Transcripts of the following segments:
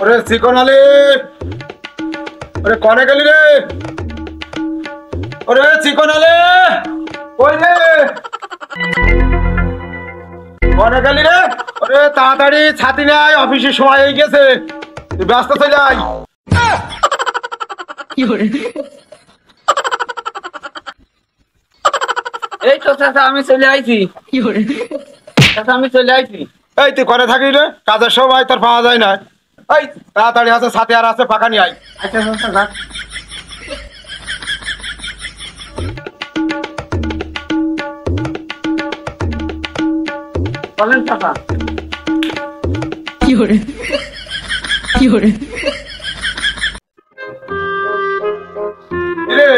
ওরে চিকন আলী, ওরে কনে গেলি রে? ওরে চিকন আলী, কই রে? কনে গেলি রে? ওরে তাড়াতাড়ি ছাতি নাই, অফিসের সময় হয়ে গেছে, তুই ব্যস্ত চলে আয়। এই তো চাচা আমি চলে আইছি। চাচা আমি চলে আইছি। এই তুই করে থাকিস রে, কাজের সময় তোর পাওয়া যায় না। এই তাড়াতাড়ি আছে, ছাতি আর আছে, ফাঁকা নিয়ে আয়। আচ্ছা চাচা যাক। বলেন চাচা। রে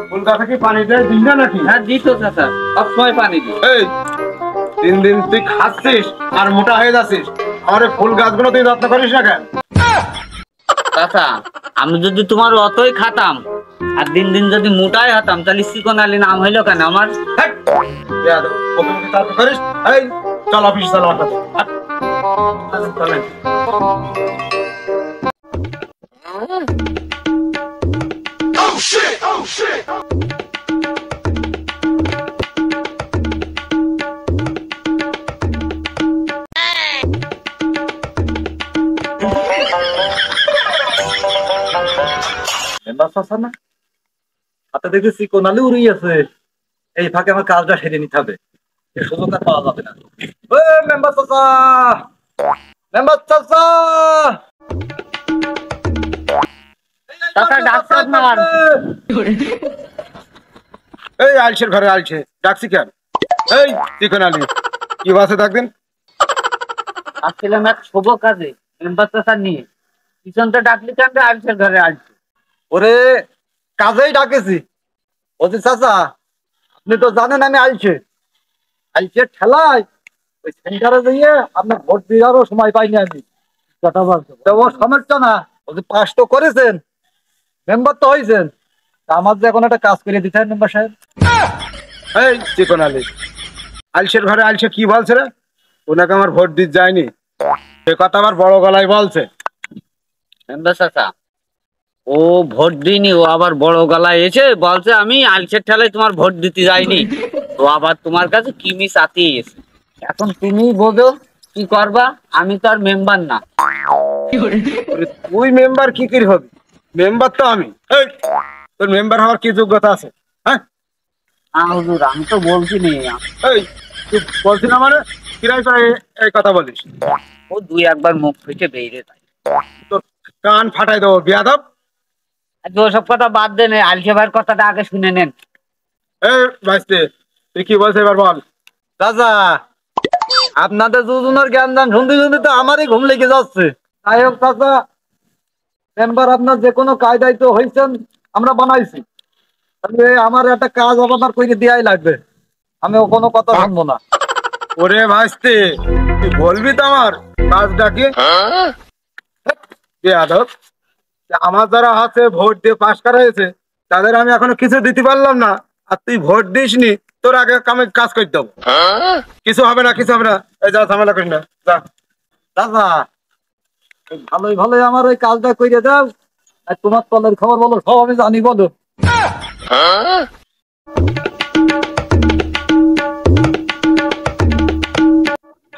ফুল গাছে কি পানি দেয় দিন না নাকি? হ্যাঁ দিত চাচা, সবসময় পানি দিই। এই দিন দিন তুই খাচ্ছিস আর মোটা হয়ে যাচ্ছিস, আমার এই ফুল গাছগুলো তুই যত্ন করিস না কেন? চাচা আমি যদি তোমার অতই খাতাম আর দিন দিন যদি মোটাই হতাম তাহলে চিকন আলী নাম হইলো কেন আমার? হেৎ, বেয়াদব, ওকে যদি তর্ক করিস, এই চল অফিস চল আমার সাথে। হাট। চলেন। না হাতে দেখে চিকন আলু উড়ি আছে, এই ফাঁকে আমার কাজটা সেরে নিতে হবে, এই সুযোগ আর পাওয়া যাবে না। মেম্বার চাচা, মেম্বার চাচা, চাচা ডাক্তার না এই আলছের ঘরে আলছে, ডাকছি কেন? এই চিকন আলী, কি বাসে থাকবেন? আসছিলাম এক শুভ কাজে মেম্বার চাচা নিয়ে, পিছনটা ডাকলি কেন রে? আলসের ঘরে আসছে। ওরে কাজেই ডাকেছি। ওজি চাচা আপনি তো জানেন আমি আলছে আলছে ঠেলায় ওই সেন্টারে গিয়ে আপনার ভোট দেওয়ারও সময় পাইনি আমি। তো ও সমস্যা না, ওই পাস তো করেছেন, মেম্বার তো হয়েছেন, তা আমার যে এখন একটা কাজ করে দিতে হয় মেম্বার সাহেব। এই চিকন আলী, আলছের ঘরে আলছে কি বলছে রে? ওনাকে আমার ভোট দিতে যায়নি, সে কথা আবার বড় গলায় বলছে। মেম্বার চাচা ও ভোট দিইনি, ও আবার বড় গলায় এসে বলছে আমি আলসের ঠেলায় তোমার ভোট দিতে যাইনি, ও আবার তোমার কাছে কিমি চাতিয়ে গেছে। এখন তুমি বোঝো কি করবা, আমি তো আর মেম্বার না। তুই মেম্বার কি করে হবি? মেম্বার তো আমি। এই তোর মেম্বার হওয়ার কি যোগ্যতা আছে? হ্যাঁ না হুজুর আমি তো বলছি নি। এই তুই বলছি না মানে কিরাই করে এই কথা বলিস? ও দুই একবার মুখ ফেটে বেরিয়ে যায়। তোর কান ফাটাই দেবো বেয়াদব। আজকে ওসব কথা বাদ দেন, আলসে ভাইয়ের কথাটা আগে শুনে নেন। এই ভাইস্তে, তুই কি বলছিস এবার বল। চাচা আপনাদের দুজনের জ্ঞান দান শুনতে শুনতে তো আমারই ঘুম লেগে যাচ্ছে। যাই হোক চাচা, মেম্বার আপনার যে কোনো কায়দায় তো হয়েছেন, আমরা বানাইছি, তাহলে আমার একটা কাজ আপনার করে দেওয়াই লাগবে, আমি ও কোনো কথা শুনবো না। ওরে ভাইস্তে, তুই বলবি তো আমার কাজটা কি? বেয়াদব, আমার যারা আছে ভোট দিয়ে পাশ করা হয়েছে তাদের আমি এখনো কিছু দিতে পারলাম না, আর তুই ভোট দিসনি, তোর আগে আমি কাজ করে দেবো। কিছু হবে না, কিছু হবে না, এই যা ঝামেলা করিস না, যা। চাচা ভালোই ভালোই আমার ওই কাজটা করে দাও, আর তোমার তলের খবর বলো, সব আমি জানি, বলো।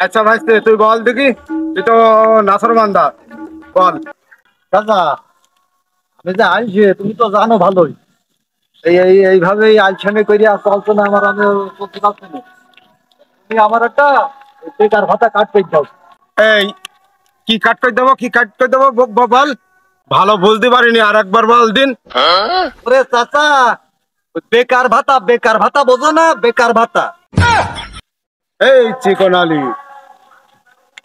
আচ্ছা ভাইস্তে তুই বল দেখি, তুই তো নাসর বান্দা, বল। চাচা আমি যে আইছে তুমি তো জানো ভালোই, এইভাবে আলছামে করিয়া চলছো না আমার, আমি করতে পারছি না। তুমি আমার একটা বেকার ভাতা কাট করে দাও। এই কি কাট করে দেবো, কি কাট করে দেবো বল, ভালো বুঝতে পারিনি, আর একবার বল দিন। ওরে চাচা ওই বেকার ভাতা, বেকার ভাতা বোঝো না? বেকার ভাতা। এই চিকন আলী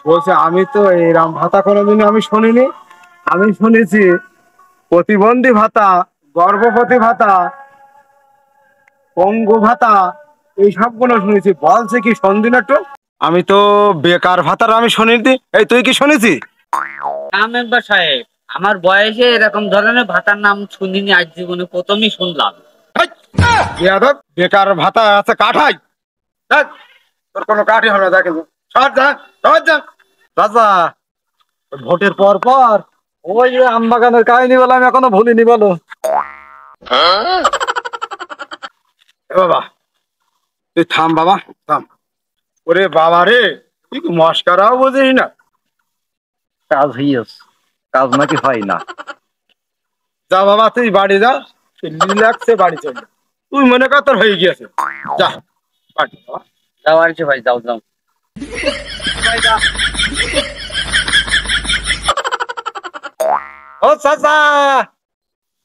বলছে আমি তো এরাম ভাতা কোনোদিন আমি শুনিনি, আমি শুনেছি প্রতিবন্ধী ভাতা, গর্ভবতী ভাতা, পঙ্গু ভাতা, এই সবগুলো শুনেছি, বলছে কি সন্দিন একটু। আমি তো বেকার ভাতার আমি শুনিনি, এই তুই কি শুনেছি? না মেম্বার সাহেব, আমার বয়সে এরকম ধরনের ভাতার নাম শুনিনি, আজ জীবনে প্রথমই শুনলাম। বেয়াদব, বেকার ভাতা আছে কাঠাই, দেখ তোর কোনো কাঠই হবে না, দেখে সর যা, সর যা। চাচা ভোটের পর পর ওই যে আম বাগানের কাহিনী বলে আমি এখনো ভুলিনি বলো। এ বাবা তুই থাম বাবা থাম। ওরে বাবা রে তুই মস্কারাও বুঝিস না। কাজ হইয়াস, কাজ নাকি হয় না। যা বাবা তুই বাড়ি যা, তুই রিল্যাক্সে বাড়ি চল যা। তুই মনে কর তোর হয়ে গিয়েছে, যা বাড়ি বাবা। যাও আলছে ভাই, যাও যাও। ও চাচা,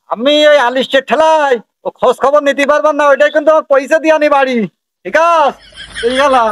আমি ওই আলিশের ঠেলাই ও খোঁজ খবর নিতে পারবেন না, ওইটাই কিন্তু আমার পয়সা দিয়ে আনি বাড়ি। ঠিক আছে, এই গেলাম।